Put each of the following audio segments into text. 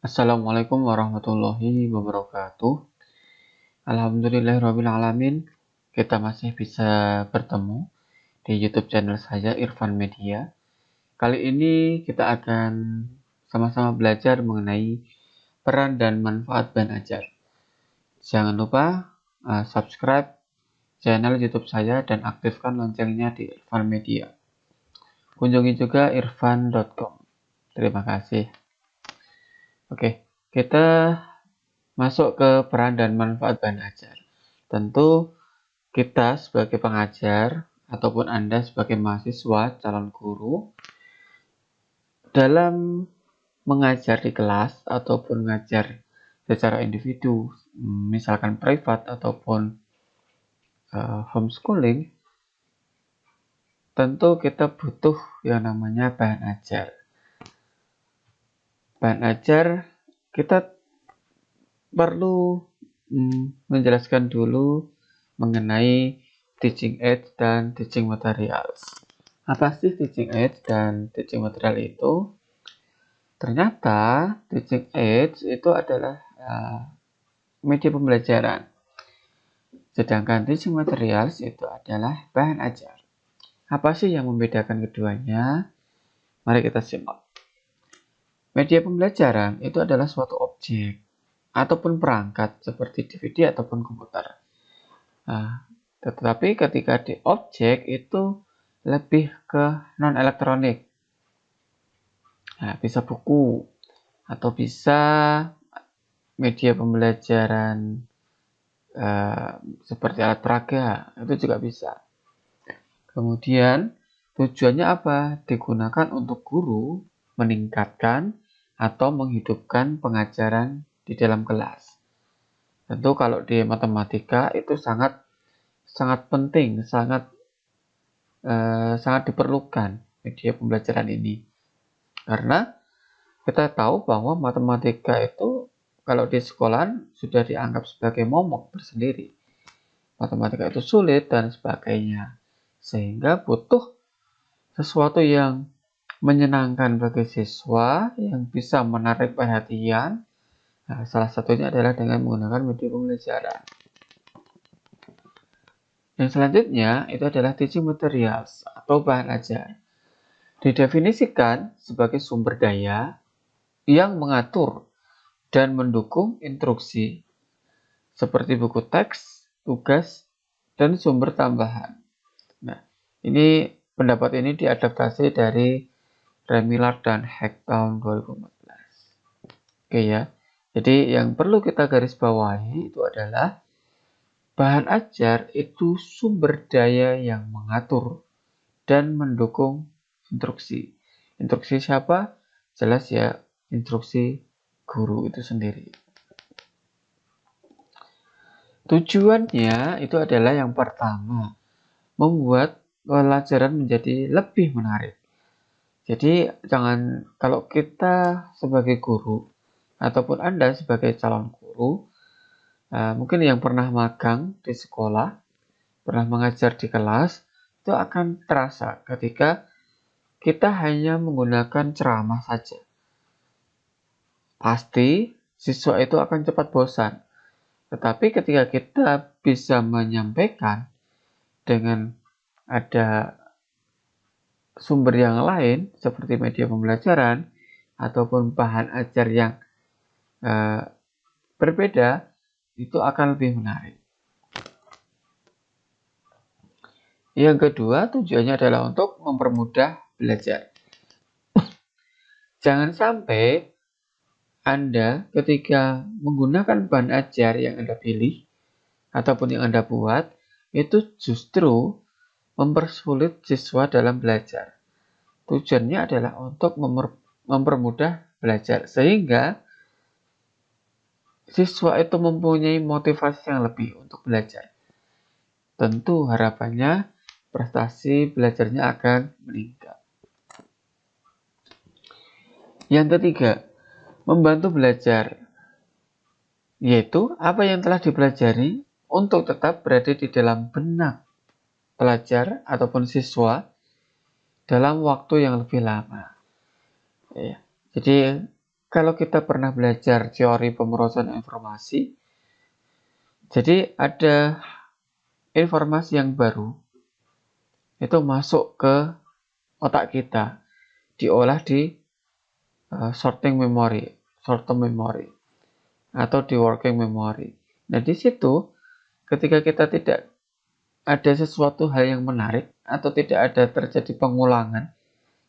Assalamualaikum warahmatullahi wabarakatuh. Alhamdulillahirrabbilalamin. Kita masih bisa bertemu di YouTube channel saya, Irfan Media. Kali ini kita akan sama-sama belajar mengenai peran dan manfaat band ajar. Jangan lupa subscribe channel YouTube saya dan aktifkan loncengnya di Irfan Media. Kunjungi juga irfan.com. Terima kasih. Oke, kita masuk ke peran dan manfaat band ajar. Tentu kita sebagai pengajar ataupun Anda sebagai mahasiswa calon guru dalam mengajar di kelas ataupun mengajar secara individu, misalkan privat ataupun homeschooling, tentu kita butuh yang namanya bahan ajar. Bahan ajar kita perlu menjelaskan dulu mengenai teaching aids dan teaching materials. Apa sih teaching aids dan teaching material itu? Ternyata teaching aids itu adalah media pembelajaran. Sedangkan teaching materials itu adalah bahan ajar. Apa sih yang membedakan keduanya? Mari kita simak. Media pembelajaran itu adalah suatu objek ataupun perangkat seperti DVD ataupun komputer. Tetapi ketika di objek itu lebih ke non-elektronik. Bisa buku atau bisa media pembelajaran seperti alat peraga, itu juga bisa. Kemudian tujuannya apa? Digunakan untuk guru meningkatkan atau menghidupkan pengajaran di dalam kelas. Tentu kalau di matematika itu sangat penting, sangat diperlukan media pembelajaran ini. Karena kita tahu bahwa matematika itu kalau di sekolah sudah dianggap sebagai momok tersendiri. Matematika itu sulit dan sebagainya. Sehingga butuh sesuatu yang menyenangkan bagi siswa, yang bisa menarik perhatian. Salah satunya adalah dengan menggunakan media pembelajaran. Yang selanjutnya itu adalah teaching materials atau bahan ajar. Didefinisikan sebagai sumber daya yang mengatur dan mendukung instruksi seperti buku teks, tugas, dan sumber tambahan. Nah, pendapat ini diadaptasi dari Remillard dan Heck tahun 2014. Oke ya. Jadi yang perlu kita garis bawahi itu adalah bahan ajar itu sumber daya yang mengatur dan mendukung instruksi. Instruksi siapa? Jelas ya, instruksi guru itu sendiri. Tujuannya itu adalah yang pertama, membuat pelajaran menjadi lebih menarik. Jadi kalau kita sebagai guru ataupun Anda sebagai calon guru, mungkin yang pernah magang di sekolah, pernah mengajar di kelas, itu akan terasa ketika kita hanya menggunakan ceramah saja. Pasti siswa itu akan cepat bosan. Tetapi ketika kita bisa menyampaikan dengan ada sumber yang lain seperti media pembelajaran ataupun bahan ajar yang berbeda, itu akan lebih menarik. Yang kedua, tujuannya adalah untuk mempermudah belajar. Jangan sampai Anda ketika menggunakan bahan ajar yang Anda pilih ataupun yang Anda buat, itu justru mempersulit siswa dalam belajar. Tujuannya adalah untuk mempermudah belajar, sehingga siswa itu mempunyai motivasi yang lebih untuk belajar. Tentu harapannya prestasi belajarnya akan meningkat. Yang ketiga, membantu belajar, yaitu apa yang telah dipelajari untuk tetap berada di dalam benak pelajar ataupun siswa dalam waktu yang lebih lama. Jadi kalau kita pernah belajar teori pemrosesan informasi, jadi ada informasi yang baru itu masuk ke otak kita, diolah di sorting memory, short term memory, atau di working memory. Nah, di situ ketika kita tidak ada sesuatu hal yang menarik atau tidak ada terjadi pengulangan,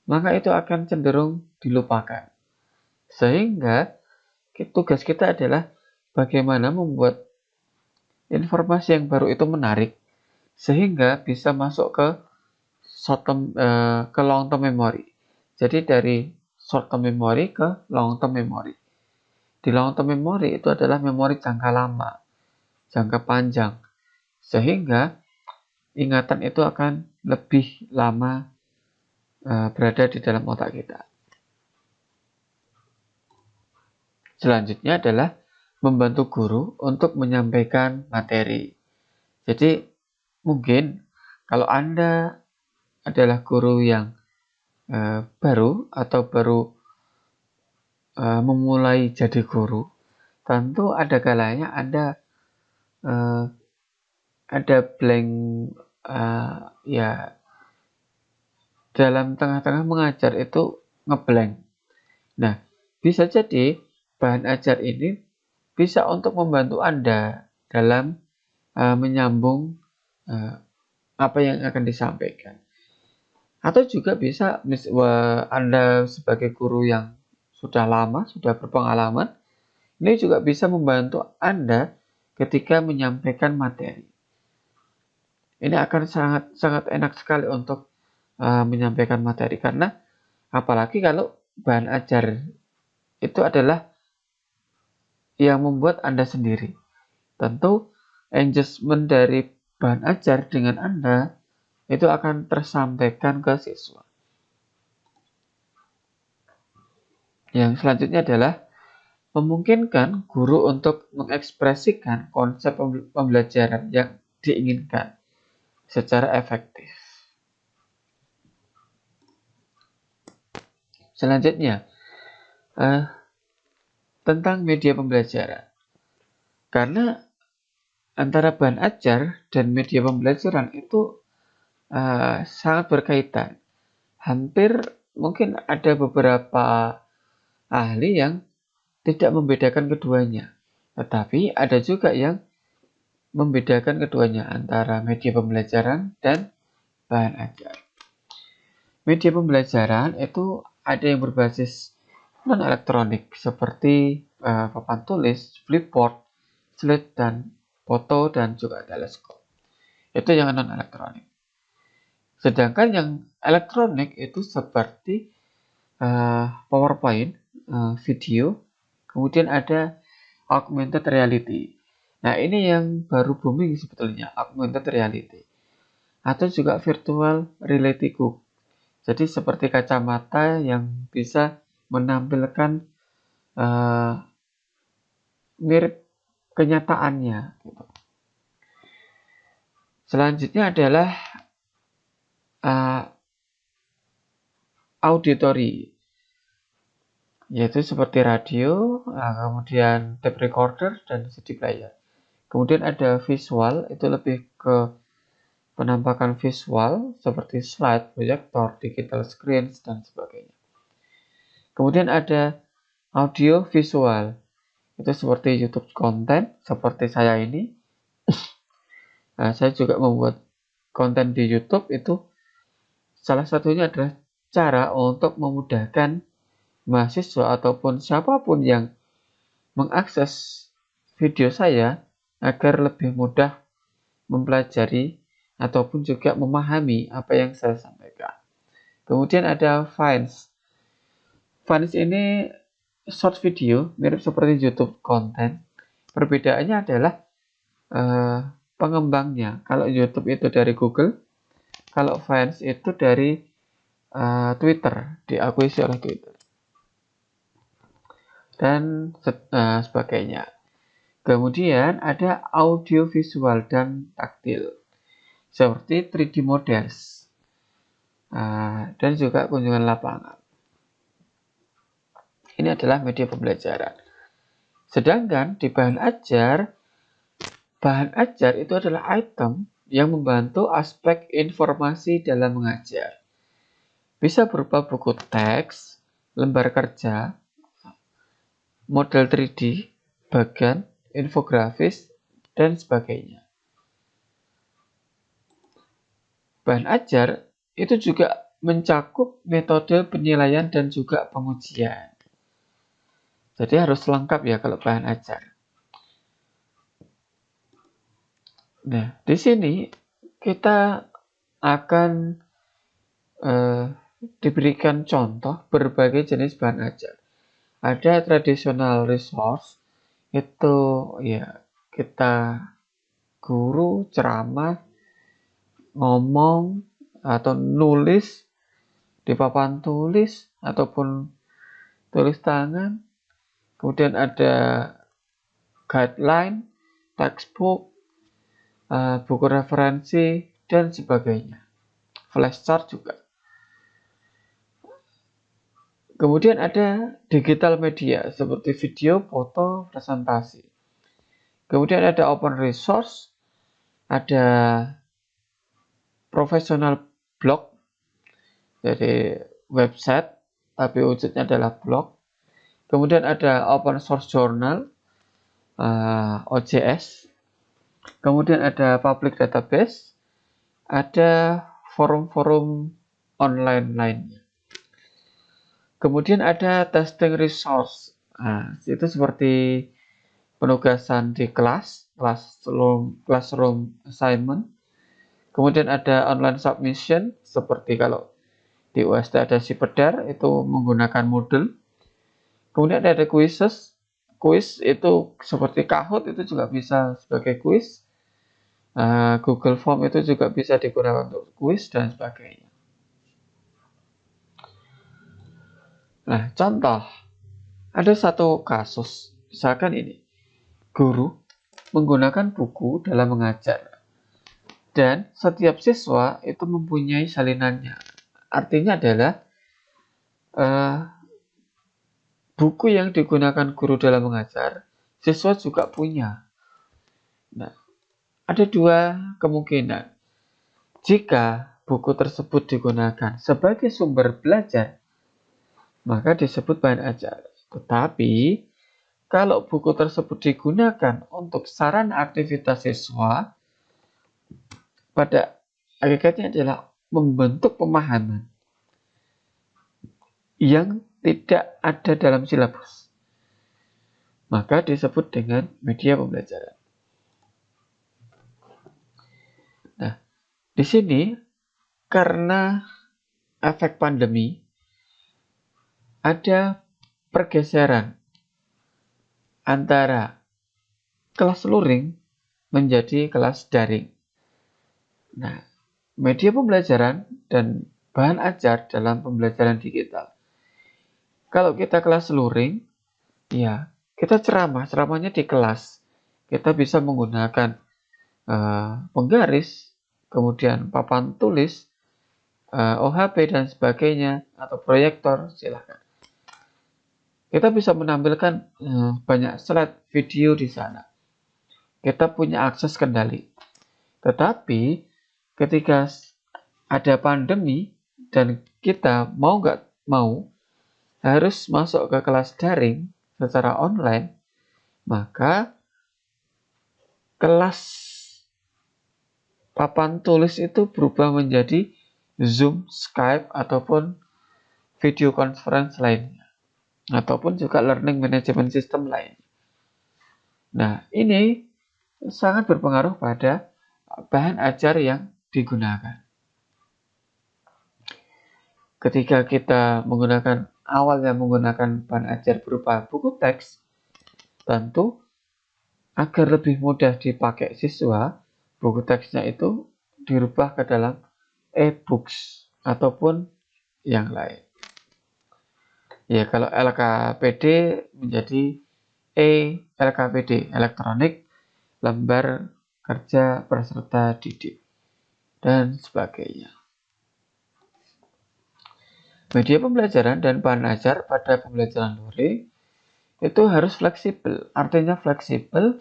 maka itu akan cenderung dilupakan. Sehingga tugas kita adalah bagaimana membuat informasi yang baru itu menarik sehingga bisa masuk ke ke long term memory. Jadi dari short term memory ke long term memory. Di long term memory itu adalah memori jangka lama, jangka panjang, sehingga ingatan itu akan lebih lama berada di dalam otak kita. Selanjutnya adalah membantu guru untuk menyampaikan materi. Jadi mungkin kalau Anda adalah guru yang baru atau baru memulai jadi guru, tentu ada kalanya Anda ada blank, ya dalam tengah-tengah mengajar itu ngeblank. Nah, bisa jadi bahan ajar ini bisa untuk membantu Anda dalam menyambung apa yang akan disampaikan. Atau juga bisa Anda sebagai guru yang sudah lama, sudah berpengalaman, ini juga bisa membantu Anda ketika menyampaikan materi. Ini akan sangat enak sekali untuk menyampaikan materi, karena apalagi kalau bahan ajar itu adalah yang membuat Anda sendiri. Tentu engagement dari bahan ajar dengan Anda itu akan tersampaikan ke siswa. Yang selanjutnya adalah memungkinkan guru untuk mengekspresikan konsep pembelajaran yang diinginkan secara efektif. Selanjutnya, tentang media pembelajaran. Karena antara bahan ajar dan media pembelajaran itu sangat berkaitan. Hampir mungkin ada beberapa ahli yang tidak membedakan keduanya. Tetapi ada juga yang membedakan keduanya antara media pembelajaran dan bahan ajar. Media pembelajaran itu ada yang berbasis non-elektronik seperti papan tulis, flipboard, slide, dan foto, dan juga teleskop. Itu yang non-elektronik. Sedangkan yang elektronik itu seperti PowerPoint, video, kemudian ada augmented reality. Nah, ini yang baru booming sebetulnya, augmented reality. Atau juga virtual reality book. Jadi seperti kacamata yang bisa menampilkan mirip kenyataannya. Gitu. Selanjutnya adalah auditory, yaitu seperti radio, kemudian tape recorder, dan CD player. Kemudian ada visual, itu lebih ke penampakan visual seperti slide, proyektor, digital screens, dan sebagainya. Kemudian ada audio visual, itu seperti YouTube konten, seperti saya ini. Saya juga membuat konten di YouTube, itu salah satunya adalah cara untuk memudahkan mahasiswa ataupun siapapun yang mengakses video saya agar lebih mudah mempelajari ataupun juga memahami apa yang saya sampaikan. Kemudian ada Vines. Vines ini short video, mirip seperti YouTube konten. Perbedaannya adalah pengembangnya. Kalau YouTube itu dari Google, kalau Vines itu dari Twitter, diakuisisi oleh Twitter. Dan sebagainya. Kemudian ada audio visual dan taktil, seperti 3D models dan juga kunjungan lapangan. ini adalah media pembelajaran. Sedangkan di bahan ajar itu adalah item yang membantu aspek informasi dalam mengajar. Bisa berupa buku teks, lembar kerja, model 3D, bagan, infografis, dan sebagainya. Bahan ajar itu juga mencakup metode penilaian dan juga pengujian. Jadi harus lengkap ya kalau bahan ajar. Nah, di sini kita akan diberikan contoh berbagai jenis bahan ajar. Ada traditional resource, itu ya kita guru ceramah, ngomong, atau nulis di papan tulis, ataupun tulis tangan. Kemudian ada guideline, textbook, buku referensi, dan sebagainya. Flashchart juga. Kemudian ada digital media seperti video, foto, presentasi. Kemudian ada open resource, ada professional blog, jadi website, tapi wujudnya adalah blog. Kemudian ada open source journal, OJS. Kemudian ada public database, ada forum-forum online lainnya. Kemudian ada testing resource. Nah, itu seperti penugasan di classroom assignment. Kemudian ada online submission, seperti kalau di UST ada Cipedar, itu menggunakan Moodle. Kemudian ada quizzes. Quiz itu seperti Kahoot, itu juga bisa sebagai quiz. Google Form itu juga bisa digunakan untuk quiz dan sebagainya. Nah, contoh, ada satu kasus, misalkan ini, guru menggunakan buku dalam mengajar, dan setiap siswa itu mempunyai salinannya. Artinya adalah buku yang digunakan guru dalam mengajar, siswa juga punya. Nah, ada dua kemungkinan. Jika buku tersebut digunakan sebagai sumber belajar, maka disebut bahan ajar. Tetapi, kalau buku tersebut digunakan untuk sarana aktivitas siswa, pada hakikatnya adalah membentuk pemahaman yang tidak ada dalam silabus, maka disebut dengan media pembelajaran. Nah, di sini karena efek pandemi, ada pergeseran antara kelas luring menjadi kelas daring. Nah, media pembelajaran dan bahan ajar dalam pembelajaran digital. Kalau kita kelas luring, ya kita ceramahnya di kelas. Kita bisa menggunakan penggaris, kemudian papan tulis, OHP dan sebagainya, atau proyektor, silahkan. Kita bisa menampilkan banyak slide video di sana. Kita punya akses kendali. Tetapi ketika ada pandemi dan kita mau nggak mau harus masuk ke kelas daring secara online, maka kelas papan tulis itu berubah menjadi Zoom, Skype, ataupun video conference lainnya, ataupun juga learning management system lain. Nah, ini sangat berpengaruh pada bahan ajar yang digunakan. Ketika kita awalnya menggunakan bahan ajar berupa buku teks, tentu agar lebih mudah dipakai siswa, buku teksnya itu dirubah ke dalam e-books ataupun yang lain. Ya, kalau LKPD menjadi LKPD, elektronik lembar kerja peserta didik, dan sebagainya. Media pembelajaran dan bahan ajar pada pembelajaran luring itu harus fleksibel. Artinya fleksibel,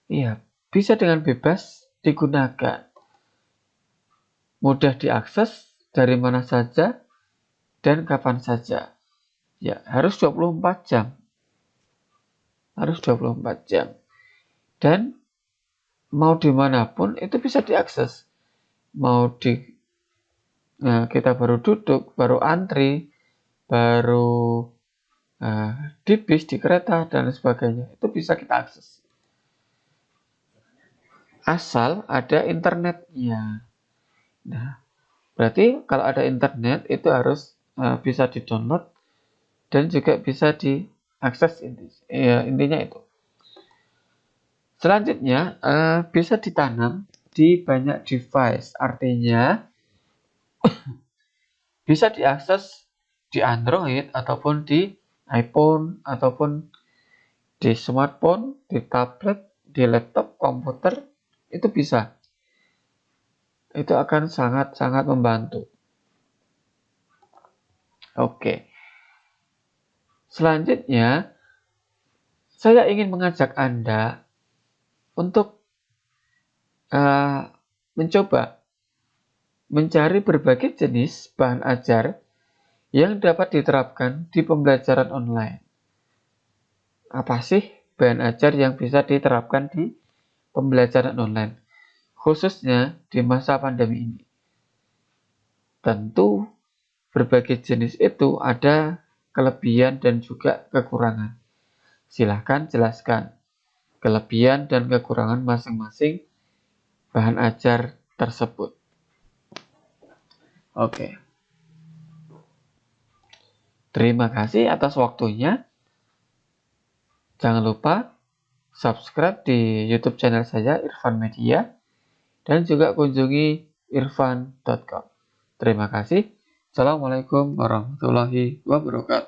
ya bisa dengan bebas digunakan. Mudah diakses dari mana saja dan kapan saja. Ya, harus 24 jam. Harus 24 jam. Dan mau dimanapun itu bisa diakses. Mau kita baru duduk, baru antri, baru di bis, di kereta, dan sebagainya. Itu bisa kita akses. Asal ada internetnya. Nah, berarti kalau ada internet itu harus bisa di-download dan juga bisa diakses. Intinya itu. Selanjutnya, bisa ditanam di banyak device. Artinya, bisa diakses di Android ataupun di iPhone ataupun di smartphone, di tablet, di laptop, komputer, itu bisa. Itu akan sangat-sangat membantu. Oke. Selanjutnya, saya ingin mengajak Anda untuk mencoba mencari berbagai jenis bahan ajar yang dapat diterapkan di pembelajaran online. Apa sih bahan ajar yang bisa diterapkan di pembelajaran online, khususnya di masa pandemi ini? Tentu berbagai jenis itu ada kelebihan dan juga kekurangan. Silahkan jelaskan kelebihan dan kekurangan masing-masing bahan ajar tersebut. Oke. Terima kasih atas waktunya. Jangan lupa subscribe di YouTube channel saya, Irfan Media, dan juga kunjungi irfan.com. Terima kasih. Assalamualaikum warahmatullahi wabarakatuh.